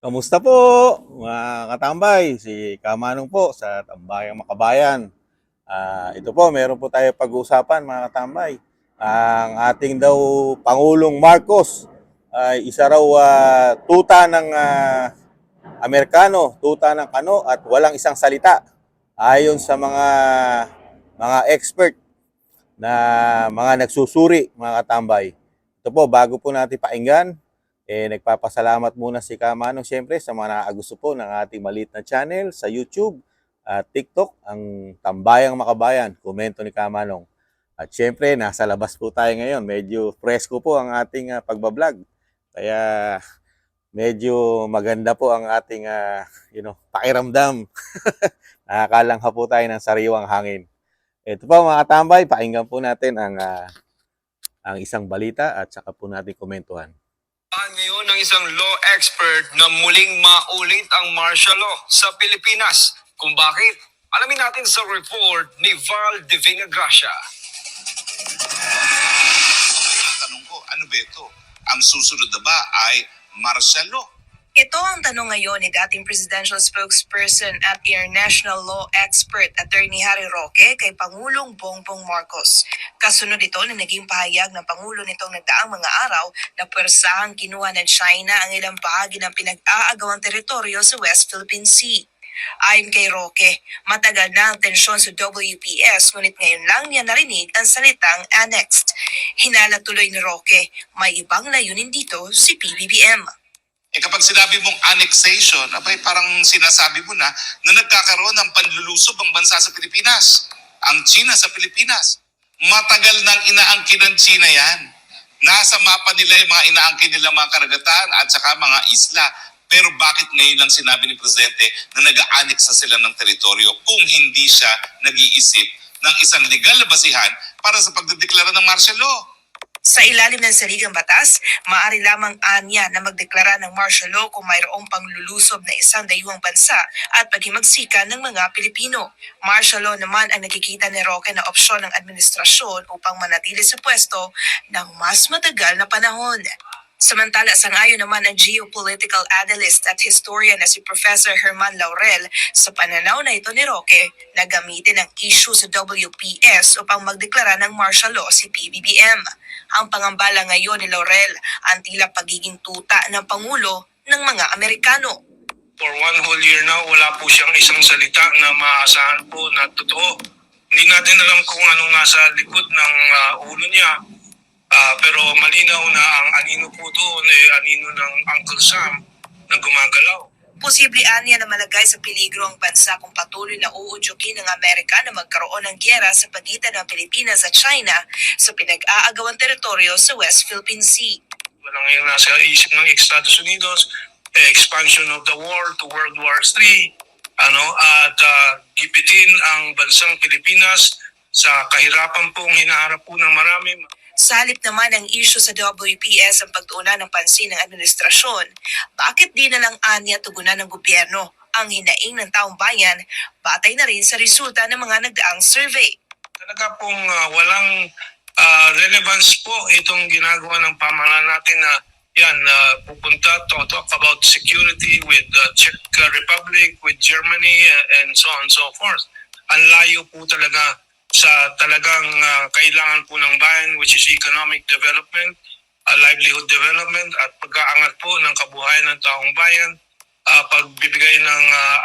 Kamusta po mga katambay? Si Kamanong po sa Tambayang Makabayan. Ito po, meron po tayo pag-uusapan mga katambay. Ang ating daw Pangulong Marcos ay isa raw tuta ng Amerikano, tuta ng kano at walang isang salita. Ayon sa mga expert na mga nagsusuri mga katambay. Ito po, bago po natin pakinggan, nagpapasalamat muna si Kamanong siyempre sa mga nakakagusto po ng ating maliit na channel sa YouTube at TikTok, ang Tambayang Makabayan, komento ni Kamanong. At siyempre, nasa labas po tayo ngayon. Medyo fresco po ang ating pagbablog. Kaya medyo maganda po ang ating pakiramdam. Nakakalangha po tayo ng sariwang hangin. Ito po mga katambay, pakinggan po natin ang isang balita at saka po natin komentuhan. Ngayon ng isang law expert na muling maulit ang martial law sa Pilipinas. Kung bakit? Alamin natin sa report ni Val Divina Gracia. Ang tanong ko, ano ba ito? Ang susunod na ba ay martial law? Ito ang tanong ngayon ni dating presidential spokesperson at international law expert Attorney Harry Roque kay Pangulong Bongbong Marcos. Kasunod ito na naging pahayag ng Pangulo nitong nagdaang mga araw na pwersahang kinuha ng China ang ilang bahagi ng pinag-aagawang teritoryo sa West Philippine Sea. Ayon kay Roque, matagal na ang tensyon sa WPS ngunit ngayon lang niya narinig ang salitang annexed. Hinala tuloy ni Roque, may ibang layunin dito si PBBM. Kapag sinabi mong annexation, abay parang sinasabi mo na nagkakaroon ng panlulusob ang bansa sa Pilipinas. Ang China sa Pilipinas. Matagal nang inaangkin ng China yan. Nasa mapa nila yung mga inaangkin nila mga karagatan at saka mga isla. Pero bakit ngayon lang sinabi ni Presidente na nag-a-annex na sila ng teritoryo kung hindi siya nag-iisip ng isang legal na basihan para sa pagdedeklara ng martial law? Sa ilalim ng saligang batas, maaari lamang anya na magdeklara ng martial law kung mayroong panglulusob na isang dayuhang bansa at paghimagsika ng mga Pilipino. Martial law naman ang nakikita ni Roque na opsyon ng administrasyon upang manatili sa pwesto ng mas matagal na panahon. Samantala, sangayon naman ang geopolitical analyst at historian na si Professor Herman Laurel sa pananaw na ito ni Roque na gamitin ang issue sa WPS upang magdeklara ng martial law si PBBM. Ang pangambala ngayon ni Laurel ang tila pagiging tuta ng Pangulo ng mga Amerikano. For one whole year now, wala po siyang isang salita na maaasahan po na totoo. Hindi natin alam kung anong nasa likod ng ulo niya. Pero malinaw na ang anino po doon anino ng Uncle Sam na gumagalaw. Posible anya na malagay sa peligro ang bansa kung patuloy na uudyukin ng Amerika na magkaroon ng gyera sa pagitan ng Pilipinas at China sa pinag-aagawang teritoryo sa West Philippine Sea. Walang yung nasa isip ng Estados Unidos, expansion of the war to World War III, at gipitin ang bansang Pilipinas sa kahirapan pong hinaharap po ng marami. Sa halip naman ang issue sa WPS ang pagtuunan ng pansin ng administrasyon, bakit di na lang anya tugunan ng gobyerno ang hinaing ng taong bayan batay na rin sa resulta ng mga nagdaang survey? Talaga pong walang relevance po itong ginagawa ng pamahalaan natin na pupunta to talk about security with the Czech Republic, with Germany, and so on and so forth. Ang layo po talaga sa talagang kailangan po ng bayan, which is economic development, livelihood development, at pag-aangat po ng kabuhayan ng taong bayan, pagbibigay ng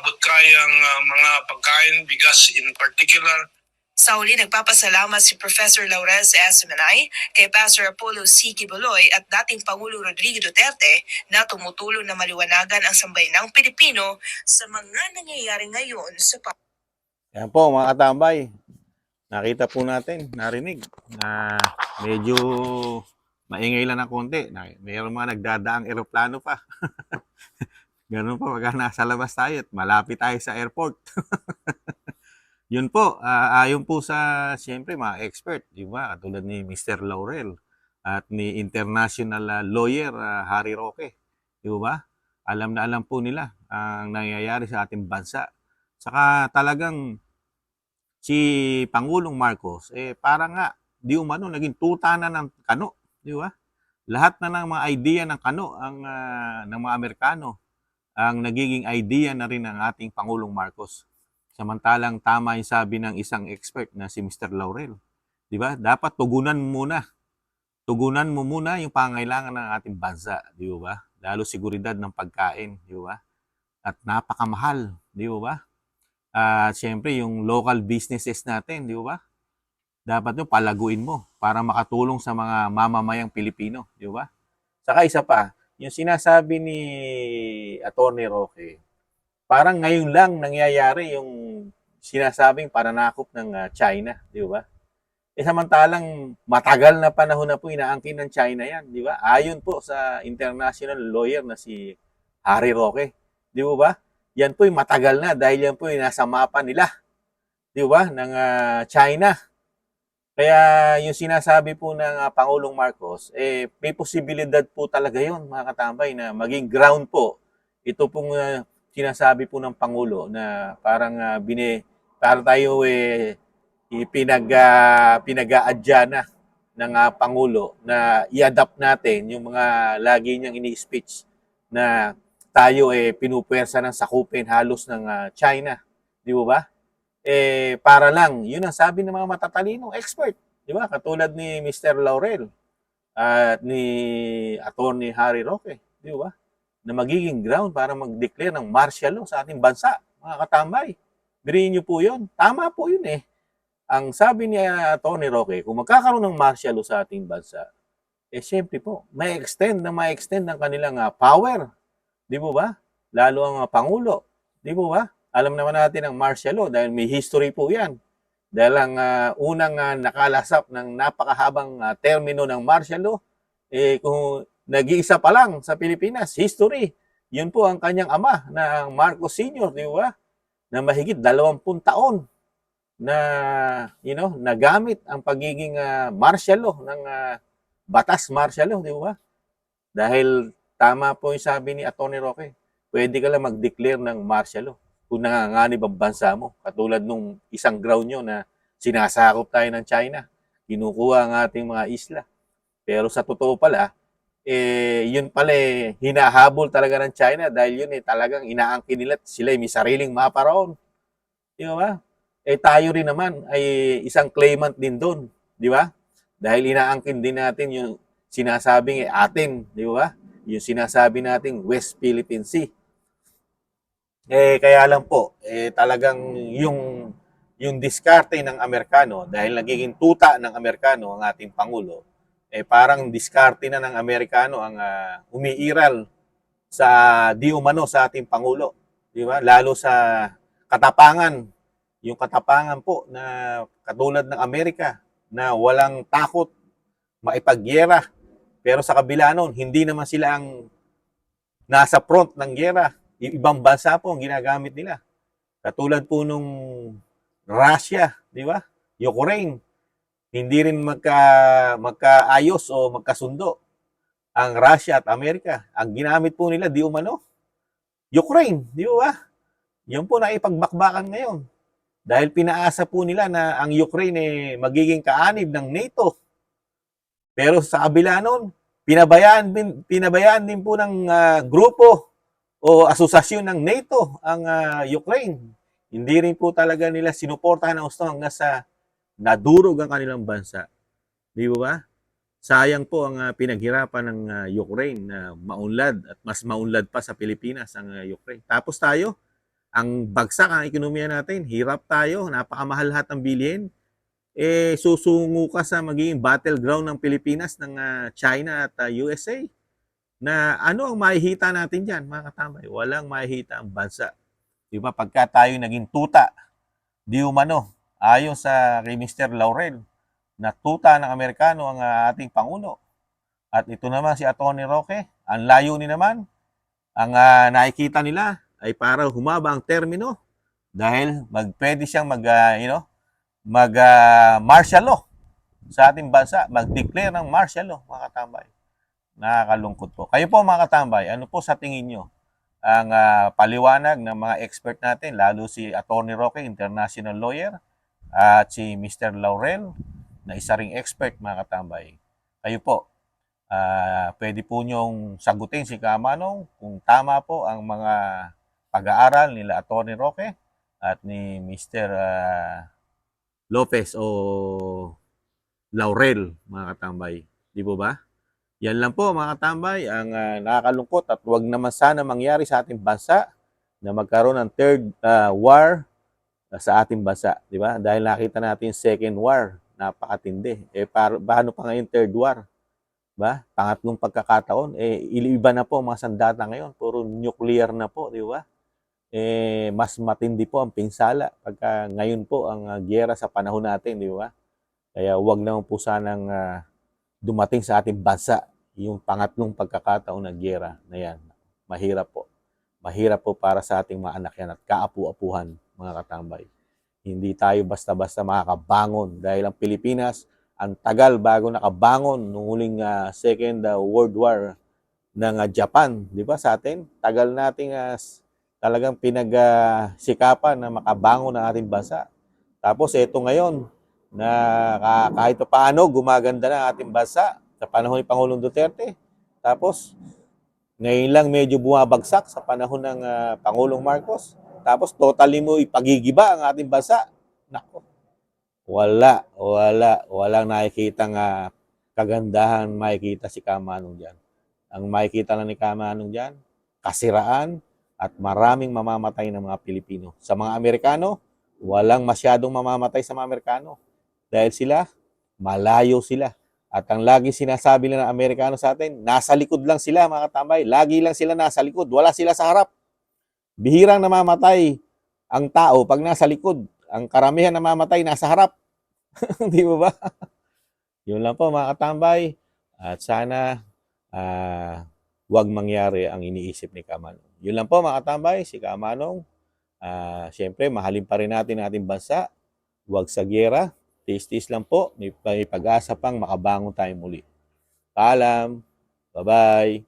abot-kayang mga pagkain, bigas in particular. Sa huli, nagpapasalamat si Professor Laurel sa SMNI kay Pastor Apollo C. Kibuloy at dating Pangulo Rodrigo Duterte na tumutulong na maliwanagan ang sambayanang Pilipino sa mga nangyayari ngayon sa Yan po mga katambay. Nakita po natin, narinig na medyo maingay lang ng konti. Mayroon mga nagdadaang eroplano pa. Ganun pa pag nasa labas tayo at malapit tayo sa airport. Yun po, ayon po sa siyempre mga expert, di ba? Katulad ni Mr. Laurel at ni international lawyer Harry Roque, di ba? Alam na alam po nila ang nangyayari sa ating bansa. Saka talagang si Pangulong Marcos, parang nga, di umano, naging tuta na ng kano, di ba? Lahat na ng mga idea ng kano ng mga Amerikano. ang nagiging idea na rin ng ating Pangulong Marcos. Samantalang tama yung sabi ng isang expert na si Mr. Laurel. Di ba? Dapat tugunan mo muna yung pangailangan ng ating bansa, di ba? Lalo seguridad ng pagkain, di ba? At napakamahal, di ba? At siyempre yung local businesses natin, di ba? Dapat yung palaguin mo para makatulong sa mga mamamayang Pilipino, di ba? Saka isa pa, yung sinasabi ni Attorney Roque, parang ngayon lang nangyayari yung sinasabing pananakop ng China, di ba? Samantalang matagal na panahon na po inaangkin ng China yan, di ba? Ayon po sa international lawyer na si Harry Roque, di ba? Yan po matagal na dahil yan po nasa mapa nila, di ba, ng China. Kaya yung sinasabi po ng Pangulong Marcos, may posibilidad po talaga yon mga katambay na maging ground po. Ito pong sinasabi po ng Pangulo na parang para tayo pinag-aadya na ng Pangulo na i-adapt natin yung mga lagi niyang ini-speech na tayo pinupwersa ng sakupin halos ng China. Di ba? Para lang, yun ang sabi ng mga matatalinong expert. Di ba? Katulad ni Mr. Laurel at ni Attorney Harry Roque. Di ba? Na magiging ground para mag-declare ng martial law sa ating bansa. Mga katambay. Biriin niyo po yun. Tama po yun eh. Ang sabi ni Attorney Roque, kung magkakaroon ng martial law sa ating bansa, siyempre po, may extend ang kanilang power. Di ba? Lalo ang Pangulo. Di ba? Alam naman natin ang martial law dahil may history po yan. Dahil ang unang nakalasap ng napakahabang termino ng martial law, kung nag-iisa pa lang sa Pilipinas, history. Yun po ang kanyang ama na ang Marcos Sr., di ba? Na mahigit 20 taon na nagamit ang pagiging martial law ng batas martial law, di ba? Dahil tama po yung sabi ni Atty. Roque, pwede ka lang mag-declare ng martial law kung nanganganib ang bansa mo. Katulad nung isang ground nyo na sinasakop tayo ng China, kinukuha ang ating mga isla. Pero sa totoo pala, yun pala hinahabol talaga ng China dahil yun talagang inaangkin nila at sila may sariling mapa roon. Di ba? Tayo rin naman ay isang claimant din doon. Di ba? Dahil inaangkin din natin yung sinasabing atin. Di ba? Yung sinasabi nating West Philippine Sea. Kaya lang po, talagang yung diskarte ng Amerikano, dahil nagiging tuta ng Amerikano ang ating Pangulo, parang diskarte na ng Amerikano ang umiiral sa di umano sa ating Pangulo. Di ba? Lalo sa katapangan, yung katapangan po na katulad ng Amerika na walang takot maipagyera. Pero sa kabila nun, hindi naman sila ang nasa front ng gyera. Ibang bansa po ang ginagamit nila. Katulad po nung Russia, di ba? Ukraine. Hindi rin magkaayos o magkasundo ang Russia at Amerika. Ang ginamit po nila, di umano, Ukraine, di ba? Yun po na ipagbakbakan ngayon. Dahil pinaasa po nila na ang Ukraine magiging kaanib ng NATO. Pero sa kabila nun, pinabayaan din po ng grupo o asosasyon ng NATO ang Ukraine. Hindi rin po talaga nila sinuportahan ng gusto hanggang sa nadurog ang kanilang bansa. Di ba? Sayang po ang pinaghirapan ng Ukraine na maunlad at mas maunlad pa sa Pilipinas ang Ukraine. Tapos tayo, ang bagsak ang ekonomiya natin, hirap tayo, napakamahal lahat ng bilihin. Susungo ka sa magiging battleground ng Pilipinas ng China at USA. Na ano ang mahihita natin dyan, mga katambay? Walang mahihita ang bansa. Di ba? Pagka tayo naging tuta, di umano, ayon sa kay Mr. Laurel, na tuta ng Amerikano ang ating Pangulo. At ito naman si Atty. Roque, ang layunin naman, ang nakikita nila ay para humaba ang termino dahil pwede siyang martial law sa ating bansa, mag-declare ng martial law, mga katambay. Nakakalungkot po. Kayo po mga katambay, ano po sa tingin nyo ang paliwanag ng mga expert natin, lalo si Atty. Roque, international lawyer, at si Mr. Laurel, na isa ring expert, mga katambay. Kayo po, Pwede po niyong sagutin si Kamanong kung tama po ang mga pag-aaral nila Atty. Roque at ni Mr. Lopez o Laurel, mga katambay. Di po ba? Yan lang po mga katambay ang nakakalungkot at huwag naman sana mangyari sa ating bansa na magkaroon ng third war sa ating bansa, di ba? Dahil nakita natin second war, napakatindi. Paano pa ngayon third war? Ba? Pangatlong pagkakataon, iba na po ang mga sandata ngayon, puro nuclear na po, di ba? Mas matindi po ang pinsala pagka ngayon po ang giyera sa panahon natin, di ba? Kaya huwag naman po sanang dumating sa ating bansa yung pangatlong pagkakataon na giyera na yan. Mahirap po. Mahirap po para sa ating mga anak yan at kaapu-apuhan, mga katambay. Hindi tayo basta-basta makakabangon dahil ang Pilipinas, ang tagal bago nakabangon nung huling Second World War ng Japan, di ba sa atin? Tagal nating talagang pinagsikapan na makabangon ang ating bansa. Tapos ito ngayon, na kahit pa paano gumaganda na ang ating bansa sa panahon ni Pangulong Duterte. Tapos, ngayon lang medyo bumabagsak sa panahon ng Pangulong Marcos. Tapos, totally mo ipagigiba ang ating bansa. Nako, walang nakikitang kagandahan makikita si Kamanong dyan. Ang makikita lang ni Kamanong dyan, kasiraan at maraming mamamatay ng mga Pilipino. Sa mga Amerikano, walang masyadong mamamatay sa mga Amerikano. Dahil sila, malayo sila. At ang lagi sinasabi nila ng Amerikano sa atin, nasa likod lang sila mga katambay. Lagi lang sila nasa likod. Wala sila sa harap. Bihirang namamatay ang tao pag nasa likod. Ang karamihan namamatay nasa harap. Di ba? Yun lang po mga katambay. At sana wag mangyari ang iniisip ni Kamanong. Yun lang po mga katambay. Si Kamanong, siyempre mahalin pa rin natin ang ating bansa. Huwag sa giyera. Tis-tis lang po, may pag-asa pang makabangon tayo muli. Paalam. Bye-bye.